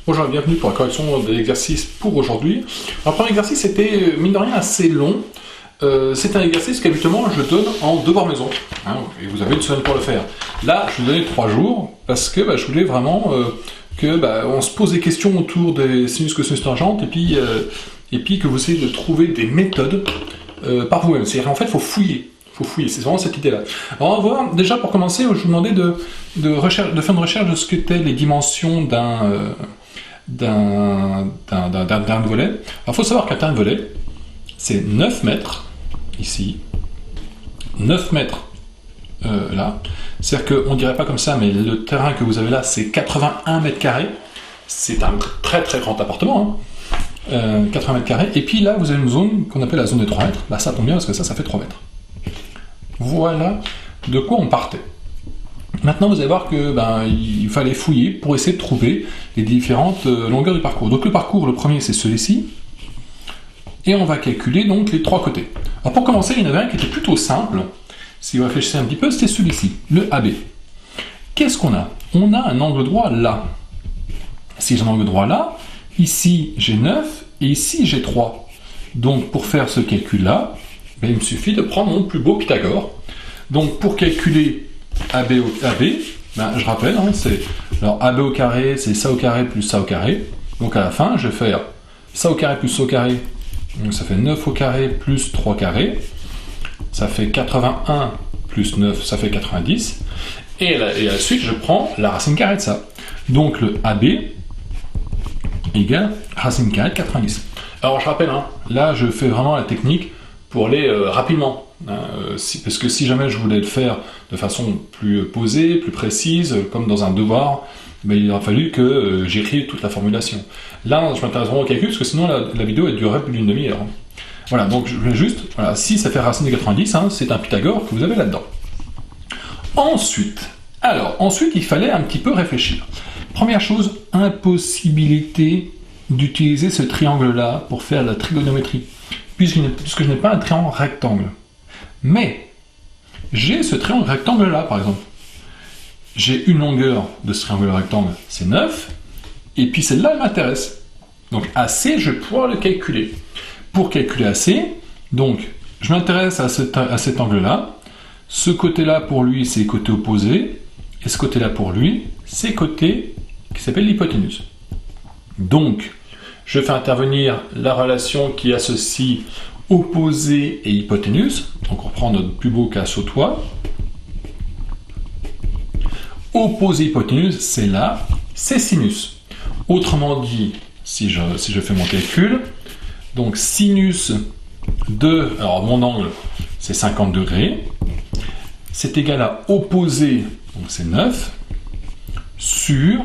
Bonjour et bienvenue pour la correction de l'exercice pour aujourd'hui. Alors, le premier exercice était, mine de rien, assez long. C'est un exercice qu'habituellement je donne en devoir maison, hein, et vous avez une semaine pour le faire. Là, je vous donnais 3 jours, parce que je voulais vraiment on se pose des questions autour des sinus, cosinus, tangentes, et puis que vous essayez de trouver des méthodes par vous-même. C'est-à-dire en fait, il faut fouiller. C'est vraiment cette idée-là. Alors on va voir, déjà pour commencer, je vous demandais de faire une recherche de ce qu'étaient les dimensions d'un terrain de volley. Alors il faut savoir qu'un terrain de volley, c'est 9 mètres, ici, 9 mètres là. C'est-à-dire qu'on ne dirait pas comme ça, mais le terrain que vous avez là, c'est 81 mètres carrés. C'est un très très grand appartement, hein. 80 mètres carrés. Et puis là, vous avez une zone qu'on appelle la zone des 3 mètres. Ça tombe bien parce que ça fait 3 mètres. Voilà de quoi on partait. Maintenant, vous allez voir que il fallait fouiller pour essayer de trouver les différentes longueurs du parcours. Donc le parcours, le premier, c'est celui-ci. Et on va calculer donc les 3 côtés. Alors pour commencer, il y en avait un qui était plutôt simple. Si vous réfléchissez un petit peu, c'était celui-ci, le AB. Qu'est-ce qu'on a? On a un angle droit là. Si j'ai un angle droit là, ici j'ai 9 et ici j'ai 3. Donc pour faire ce calcul-là, il me suffit de prendre mon plus beau Pythagore. Donc pour calculer AB, je rappelle, alors AB au carré, c'est ça au carré plus ça au carré. Donc à la fin, je vais faire ça au carré plus ça au carré. Donc ça fait 9 au carré plus 3 carrés. Ça fait 81 plus 9, ça fait 90. Et à la suite, je prends la racine carrée de ça. Donc le AB égale racine carrée de 90. Alors je rappelle, là je fais vraiment la technique pour aller rapidement. Parce que si jamais je voulais le faire de façon plus posée, plus précise, comme dans un devoir, il aurait fallu que j'écrive toute la formulation. Là, je m'intéresse vraiment au calcul, parce que sinon la vidéo elle durerait plus d'une demi-heure. Voilà, donc je vais juste, si ça fait racine de 90, c'est un Pythagore que vous avez là-dedans. Ensuite, il fallait un petit peu réfléchir. Première chose, impossibilité d'utiliser ce triangle-là pour faire la trigonométrie, puisque je n'ai pas un triangle rectangle. Mais, j'ai ce triangle rectangle-là, par exemple. J'ai une longueur de ce triangle rectangle, c'est 9, et puis celle-là, elle m'intéresse. Donc AC, je vais pouvoir le calculer. Pour calculer AC, donc, je m'intéresse à cet angle-là. Ce côté-là, pour lui, c'est côté opposé, et ce côté-là, pour lui, c'est côté qui s'appelle l'hypoténuse. Donc, je fais intervenir la relation qui associe opposé et hypoténuse. Donc on reprend notre plus beau cas sautois. Opposé hypoténuse, c'est là, c'est sinus. Autrement dit, si je fais mon calcul, donc sinus de, alors mon angle c'est 50 degrés, c'est égal à opposé, donc c'est 9, sur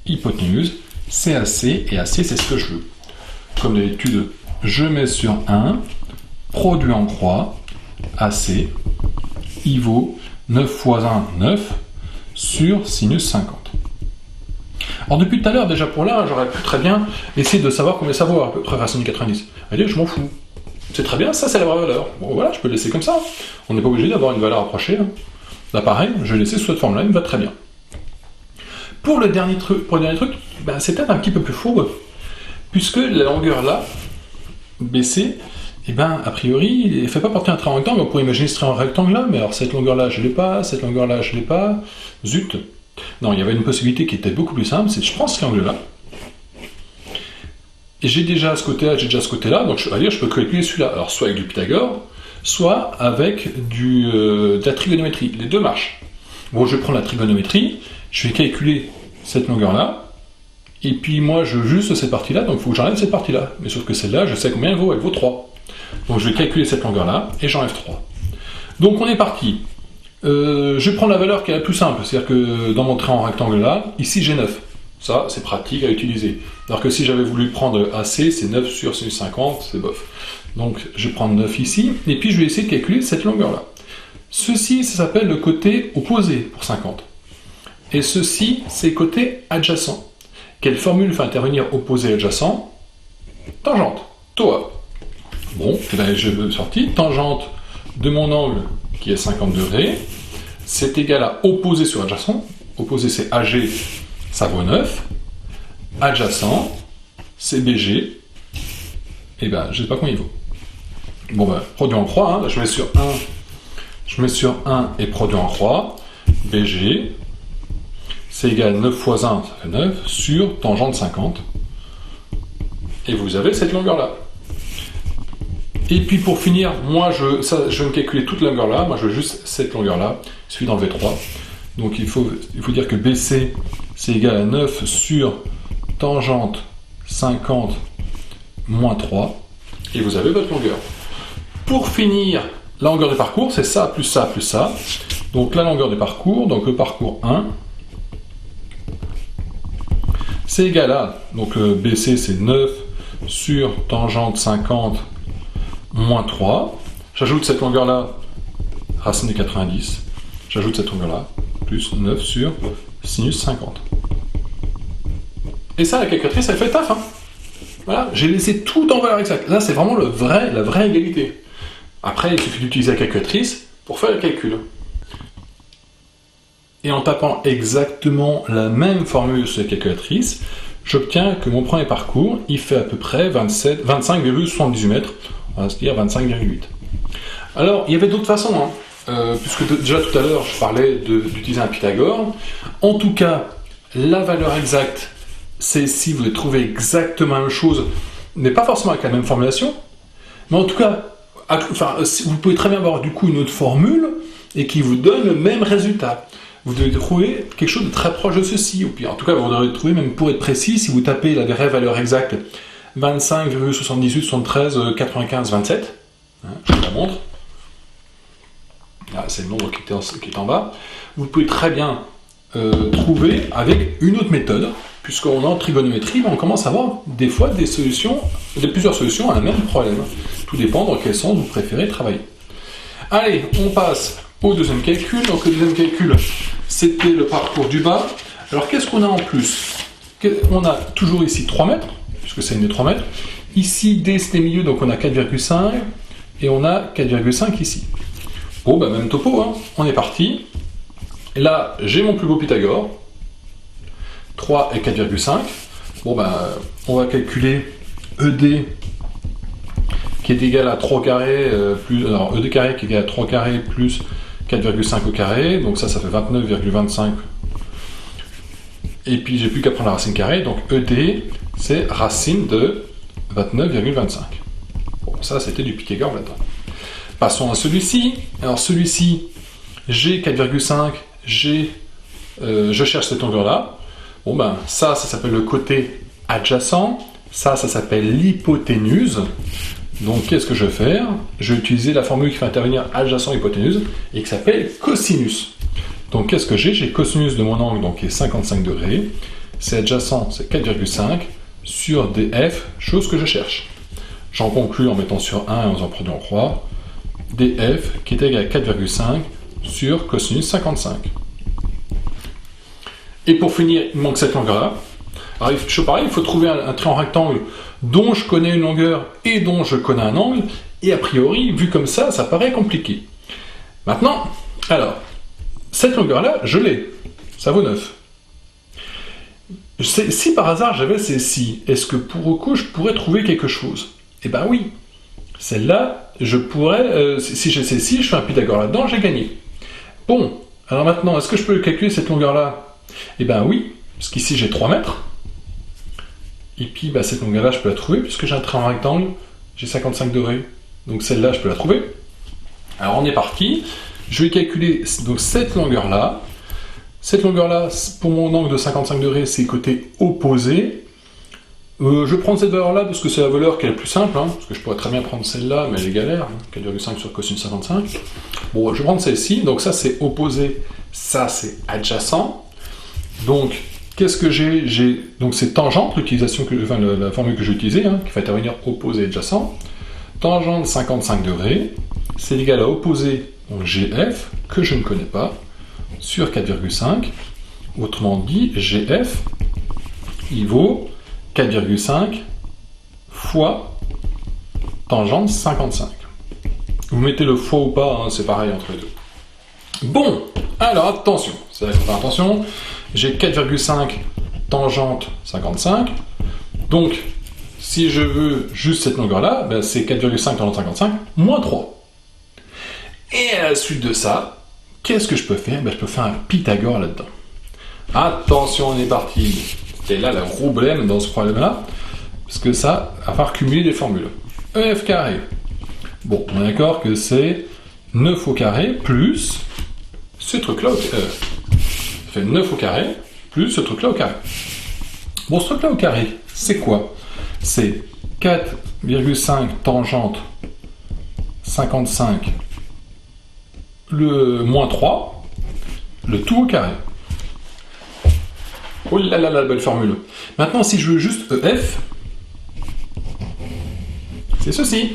hypoténuse, c'est AC, et AC c'est ce que je veux. Comme d'habitude, je mets sur 1, produit en croix, AC, il vaut 9 fois 1, 9, sur sinus 50. Alors depuis tout à l'heure, déjà pour là, j'aurais pu très bien essayer de savoir combien ça vaut à peu près racine de 90. Allez, je m'en fous. C'est très bien, ça c'est la vraie valeur. Bon voilà, je peux le laisser comme ça. On n'est pas obligé d'avoir une valeur approchée. Là pareil, je vais laisser sous cette forme-là, il me va très bien. Pour le dernier truc, c'est peut-être un petit peu plus fourbe, puisque la longueur là, BC, a priori, il ne fait pas partie d'un triangle rectangle. On pourrait imaginer ce triangle rectangle-là, mais alors cette longueur-là, je ne l'ai pas, cette longueur-là, je ne l'ai pas. Zut. Non, il y avait une possibilité qui était beaucoup plus simple, c'est que je prends ce triangle-là, et j'ai déjà ce côté-là, j'ai déjà ce côté-là, donc je peux calculer celui-là. Alors soit avec du Pythagore, soit avec de la trigonométrie. Les deux marchent. Bon, je prends la trigonométrie, je vais calculer cette longueur-là, et puis moi, je veux juste cette partie-là, donc il faut que j'enlève cette partie-là. Mais sauf que celle-là, je sais combien elle vaut 3. Donc je vais calculer cette longueur-là, et j'enlève 3. Donc on est parti. Je vais prendre la valeur qui est la plus simple, c'est-à-dire que dans mon triangle rectangle-là, ici j'ai 9. Ça, c'est pratique à utiliser. Alors que si j'avais voulu prendre AC, c'est 9 sur sinus 50, c'est bof. Donc je vais prendre 9 ici, et puis je vais essayer de calculer cette longueur-là. Ceci, ça s'appelle le côté opposé pour 50. Et ceci, c'est le côté adjacent. Quelle formule fait intervenir opposé et adjacent? Tangente, TOA. Bon, je veux sortir. Tangente de mon angle, qui est 50 degrés, c'est égal à opposé sur adjacent. Opposé, c'est AG, ça vaut 9. adjacent, c'est BG, et ben je sais pas combien il vaut. Bon ben, produit en croix, hein, je mets sur 1 et produit en croix, BG, c'est égal à 9 fois 1, ça fait 9, sur tangente 50, et vous avez cette longueur-là. Et puis pour finir, moi je vais me calculer toute la longueur-là, moi je veux juste cette longueur-là, il suffit d'enlever 3. Donc il faut dire que BC, c'est égal à 9 sur tangente 50 moins 3, et vous avez votre longueur. Pour finir, la longueur du parcours, c'est ça, plus ça, plus ça. Donc la longueur du parcours, donc le parcours 1, c'est égal à, donc BC c'est 9 sur tangente 50 moins 3. J'ajoute cette longueur-là, racine de 90. J'ajoute cette longueur-là, plus 9 sur sinus 50. Et ça, la calculatrice, elle fait le taf. Hein. Voilà, j'ai laissé tout en valeur exacte. Là, c'est vraiment la vraie égalité. Après, il suffit d'utiliser la calculatrice pour faire le calcul. Et en tapant exactement la même formule sur la calculatrice, j'obtiens que mon premier parcours, il fait à peu près 25,78 mètres. On va se dire 25,8. Alors, il y avait d'autres façons, hein. Puisque déjà tout à l'heure, je parlais d'utiliser un Pythagore. En tout cas, la valeur exacte, c'est si vous voulez trouver exactement la même chose, mais pas forcément avec la même formulation, mais en tout cas, vous pouvez très bien avoir du coup une autre formule et qui vous donne le même résultat. Vous devez trouver quelque chose de très proche de ceci, ou puis en tout cas, vous devrez trouver, même pour être précis, si vous tapez la vraie valeur exacte, 25,78, 73, 95, 27, hein, je vous la montre. Là, c'est le nombre qui est en bas. Vous pouvez très bien trouver avec une autre méthode, puisqu'on est en trigonométrie, on commence à avoir des fois plusieurs solutions à un même problème. Tout dépend dans quel sens vous préférez travailler. Allez, on passe au deuxième calcul. Donc le deuxième calcul, c'était le parcours du bas. Alors qu'est-ce qu'on a en plus? On a toujours ici 3 mètres, puisque c'est une des 3 mètres. Ici, D c'était milieu, donc on a 4,5, et on a 4,5 ici. Bon, bah même topo, hein. On est parti. Et là, j'ai mon plus beau Pythagore. 3 et 4,5. Bon, bah, on va calculer ED qui est égal à 3 carrés plus. Alors, ED carré qui est égal à 3 carrés plus 4,5 au carré. Donc, ça fait 29,25. Et puis, j'ai plus qu'à prendre la racine carrée. Donc, ED, c'est racine de 29,25. Bon, ça, c'était du Pythagore là-dedans. Passons à celui-ci. Alors, celui-ci, j'ai 4,5. Je cherche cette longueur-là. Bon ben, ça s'appelle le côté adjacent. Ça s'appelle l'hypoténuse. Donc, qu'est-ce que je vais faire? Je vais utiliser la formule qui fait intervenir adjacent-hypoténuse et qui s'appelle cosinus. Donc, qu'est-ce que j'ai? J'ai cosinus de mon angle, donc qui est 55 degrés. C'est adjacent, c'est 4,5 sur DF, chose que je cherche. J'en conclus en mettant sur 1 et en faisant produit en croix. DF qui est égal à 4,5 sur cosinus 55. Et pour finir, il manque cette longueur-là. Alors, pareil, il faut trouver un triangle rectangle dont je connais une longueur et dont je connais un angle. Et a priori, vu comme ça paraît compliqué. Maintenant, alors, cette longueur-là, je l'ai. Ça vaut 9. Si par hasard j'avais celle-ci, est-ce que pour le coup, je pourrais trouver quelque chose? Eh ben oui. Celle-là, je pourrais, si j'ai celle-ci, je fais un Pythagore là-dedans, j'ai gagné. Bon, alors maintenant, est-ce que je peux calculer cette longueur-là? Eh bien oui, parce qu'ici j'ai 3 mètres. Et puis bah, cette longueur-là, je peux la trouver, puisque j'ai un triangle rectangle, j'ai 55 degrés. Donc celle-là, je peux la trouver. Alors on est parti. Je vais calculer donc cette longueur-là. Cette longueur-là, pour mon angle de 55 degrés, c'est côté opposé. Je vais prendre cette valeur-là, parce que c'est la valeur qui est la plus simple, hein, parce que je pourrais très bien prendre celle-là, mais elle est galère, hein, 4,5 sur cosinus 55. Bon, je vais prendre celle-ci, donc ça c'est opposé, ça c'est adjacent. Donc, qu'est-ce que j'ai donc c'est tangente, la formule que j'ai utilisée, hein, qui fait intervenir opposé et adjacent. Tangente 55 degrés, c'est égal à opposé, donc GF, que je ne connais pas, sur 4,5. Autrement dit, GF, il vaut 4,5 fois tangente 55. Vous mettez le fois ou pas, hein, c'est pareil entre les deux. Bon, alors attention, c'est-à-dire, attention, j'ai 4,5 tangente 55. Donc, si je veux juste cette longueur-là, ben c'est 4,5 tangente 55 moins 3. Et à la suite de ça, qu'est-ce que je peux faire? Ben, je peux faire un Pythagore là-dedans. Attention, on est parti. Et là, le problème dans ce problème-là, parce que ça, à falloir cumuler des formules. EF carré. Bon, on est d'accord que c'est 9 au carré plus ce truc-là au carré. Ça fait 9 au carré plus ce truc-là au carré. Bon, ce truc-là au carré, c'est quoi? C'est 4,5 tangente 55 le moins 3, le tout au carré. Oh là là, la belle formule. Maintenant, si je veux juste EF, c'est ceci.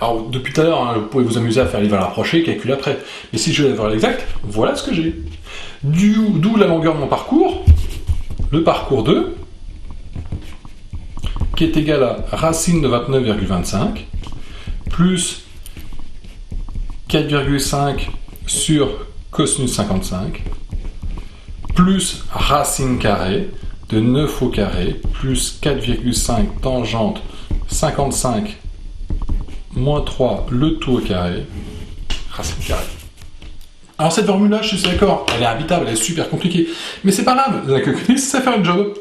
Alors, depuis tout à l'heure, hein, vous pouvez vous amuser à faire les valeurs rapprochées, calculer après. Mais si je veux la valeur exacte, voilà ce que j'ai. D'où la longueur de mon parcours, le parcours 2, qui est égal à racine de 29,25, plus 4,5 sur cosinus 55, plus racine carrée de 9 au carré, plus 4,5 tangente 55 moins 3 le tout au carré, racine carrée. Alors cette formule-là, je suis d'accord, elle est habitable, elle est super compliquée, mais c'est pas grave, la calculatrice, ça fait le job.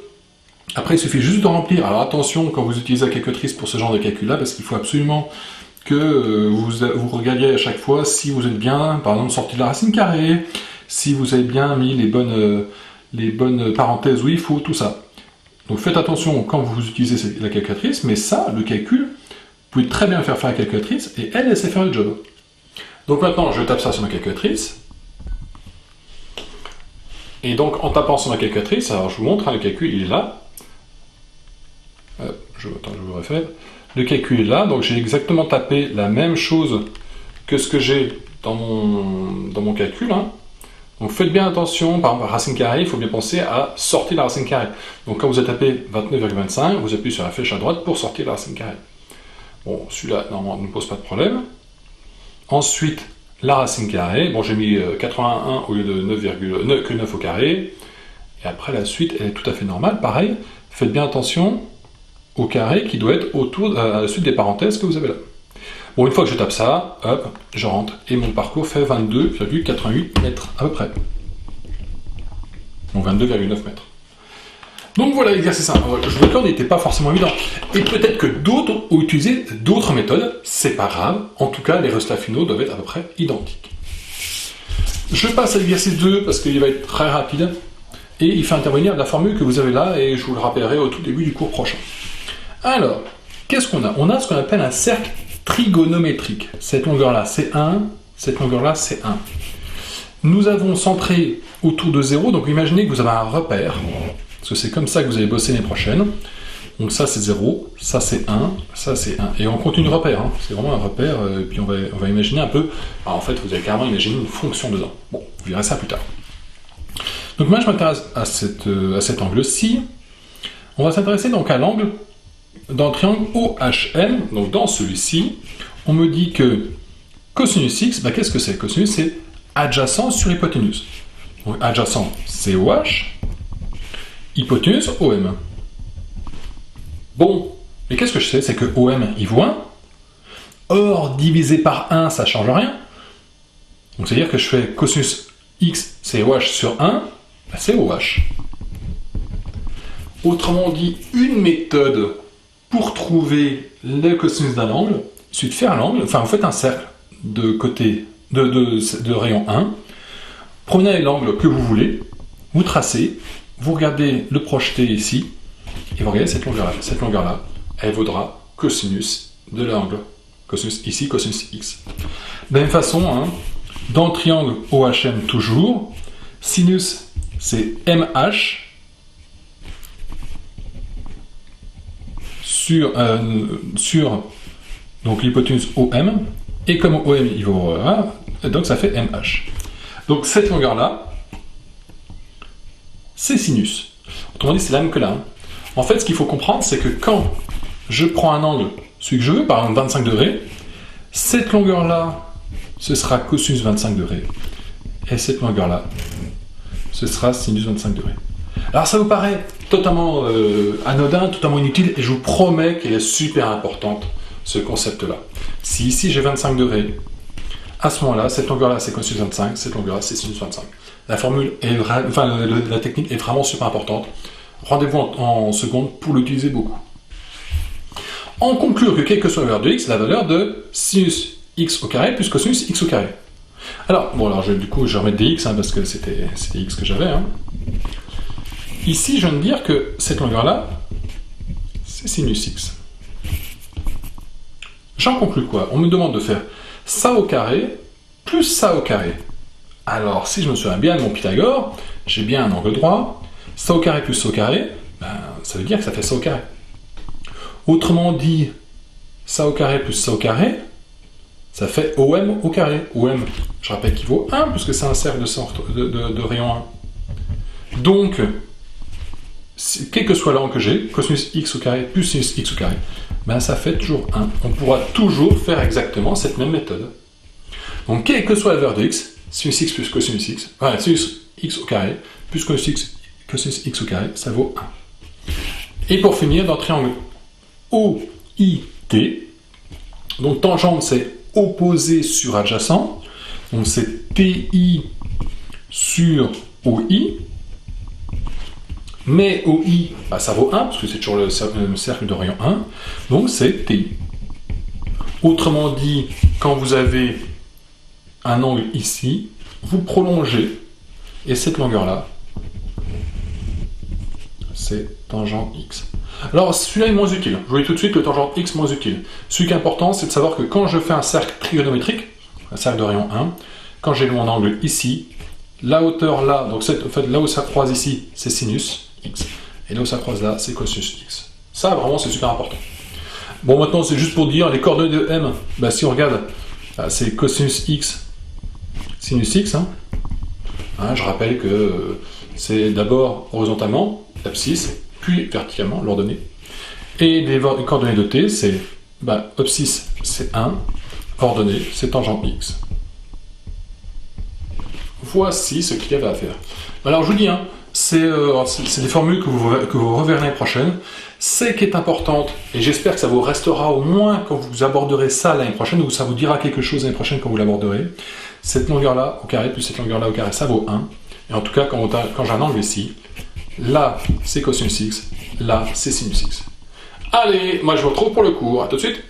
Après, il suffit juste de remplir. Alors attention quand vous utilisez la calculatrice pour ce genre de calcul-là, parce qu'il faut absolument que vous regardiez à chaque fois si vous êtes bien, par exemple, sorti de la racine carrée, si vous avez bien mis les bonnes parenthèses où il faut, tout ça. Donc faites attention quand vous utilisez la calculatrice, mais ça, le calcul, vous pouvez très bien faire à la calculatrice, et elle sait faire le job. Donc maintenant, je tape ça sur ma calculatrice. Et donc, en tapant sur ma calculatrice, alors je vous montre, hein, le calcul, il est là. Je vous refais. Le calcul est là, donc j'ai exactement tapé la même chose que ce que j'ai dans mon calcul. Hein. Donc faites bien attention, par exemple, racine carrée, il faut bien penser à sortir la racine carrée. Donc quand vous avez tapé 29,25, vous appuyez sur la flèche à droite pour sortir la racine carrée. Bon, celui-là, normalement, ne pose pas de problème. Ensuite, la racine carrée, bon j'ai mis 81 au lieu de 9 au carré, et après la suite elle est tout à fait normale, pareil, faites bien attention au carré qui doit être autour, à la suite des parenthèses que vous avez là. Bon, une fois que je tape ça, hop, je rentre, et mon parcours fait 22,88 mètres, à peu près. Donc 22,9 mètres. Donc voilà l'exercice 1. Je vous l'accorde, il n'était pas forcément évident. Et peut-être que d'autres ont utilisé d'autres méthodes, c'est pas grave. En tout cas, les résultats finaux doivent être à peu près identiques. Je passe à l'exercice 2 parce qu'il va être très rapide. Et il fait intervenir la formule que vous avez là, et je vous le rappellerai au tout début du cours prochain. Alors, qu'est-ce qu'on a? On a ce qu'on appelle un cercle trigonométrique. Cette longueur-là, c'est 1. Cette longueur-là, c'est 1. Nous avons centré autour de 0, donc imaginez que vous avez un repère. Parce que c'est comme ça que vous allez bosser l'année prochaine. Donc ça c'est 0, ça c'est 1, ça c'est 1. Et on continue de repère, hein. C'est vraiment un repère, et puis on va imaginer un peu... Alors en fait, vous allez carrément imaginer une fonction dedans. Bon, vous verrez ça plus tard. Donc moi je m'intéresse à cet angle-ci. On va s'intéresser donc à l'angle dans le triangle OHM. Donc dans celui-ci, on me dit que cosinus x, bah, qu'est-ce que c'est? Cosinus, c'est adjacent sur hypoténuse. Donc adjacent, c'est OH. Hypoténuse, OM. Bon, mais qu'est-ce que je sais? C'est que OM, il vaut 1. Or, divisé par 1, ça ne change rien. Donc, c'est-à-dire que je fais cosinus x, c'est OH sur 1, ben c'est OH. Autrement dit, une méthode pour trouver le cosinus d'un angle, c'est de faire l'angle, enfin, vous faites un cercle de côté de rayon 1, prenez l'angle que vous voulez, vous tracez, vous regardez le projeté ici, et vous regardez cette longueur-là. Cette longueur-là, elle vaudra cosinus de l'angle. Cosinus ici, cosinus x. De la même façon, hein, dans le triangle OHM toujours, sinus, c'est MH sur donc l'hypoténuse OM, et comme OM il vaut 1, donc ça fait MH. Donc cette longueur-là, c'est sinus. Autrement dit, c'est la même que là. Hein. En fait, ce qu'il faut comprendre, c'est que quand je prends un angle, celui que je veux, par exemple 25 degrés, cette longueur-là, ce sera cosinus 25 degrés. Et cette longueur-là, ce sera sinus 25 degrés. Alors ça vous paraît totalement anodin, totalement inutile, et je vous promets qu'elle est super importante, ce concept-là. Si ici j'ai 25 degrés, à ce moment-là, cette longueur-là c'est cosinus 25, cette longueur-là c'est sinus 25. La formule est la technique est vraiment super importante. Rendez-vous en seconde pour l'utiliser beaucoup. En conclure que quelle que soit la valeur de x, la valeur de sinus x au carré plus cosinus x au carré. Alors, bon, alors du coup, je vais remettre des x, parce que c'était x que j'avais. Ici, je viens de dire que cette longueur-là, c'est sinus x. J'en conclus quoi? On me demande de faire ça au carré plus ça au carré. Alors, si je me souviens bien de mon Pythagore, j'ai bien un angle droit, ça au carré plus ça au carré, ça veut dire que ça fait ça au carré. Autrement dit, ça au carré plus ça au carré, ça fait OM au carré. OM, je rappelle qu'il vaut 1, puisque c'est un cercle de rayon 1. Donc, quel que soit l'angle que j'ai, cosinus x au carré plus sinus x au carré, ça fait toujours 1. On pourra toujours faire exactement cette même méthode. Donc, quelle que soit la valeur de x, sinus x plus cosinus x, sinus x au carré plus cosinus x au carré, ça vaut 1. Et pour finir, dans le triangle OIT, donc tangente c'est opposé sur adjacent, donc c'est TI sur OI, mais OI, ça vaut 1, parce que c'est toujours le cercle de rayon 1, donc c'est TI. Autrement dit, quand vous avez un angle ici, vous prolongez, et cette longueur-là, c'est tangent x. Alors, celui-là est moins utile. Je vous voyez tout de suite le tangent x moins utile. Celui qui est important, c'est de savoir que quand je fais un cercle trigonométrique, un cercle de rayon 1, quand j'ai mon angle ici, la hauteur là, donc en fait, là où ça croise ici, c'est sinus x, et là où ça croise là, c'est cosinus x. Ça, vraiment, c'est super important. Bon, maintenant, c'est juste pour dire, les coordonnées de m, si on regarde, c'est cosinus x, sinus x. Je rappelle que c'est d'abord horizontalement, l'abscisse, puis verticalement, l'ordonnée. Et les coordonnées de t, c'est abscisse, c'est 1, ordonnée, c'est tangent x. Voici ce qu'il y avait à faire. Alors je vous dis, c'est des formules que vous reverrez l'année prochaine. C'est qui est importante, et j'espère que ça vous restera au moins quand vous aborderez ça l'année prochaine, ou ça vous dira quelque chose l'année prochaine quand vous l'aborderez. Cette longueur-là au carré plus cette longueur-là au carré, ça vaut 1. Et en tout cas, quand j'ai un angle ici, là c'est cosinus x, là c'est sinus x. Allez, moi je vous retrouve pour le cours. À tout de suite.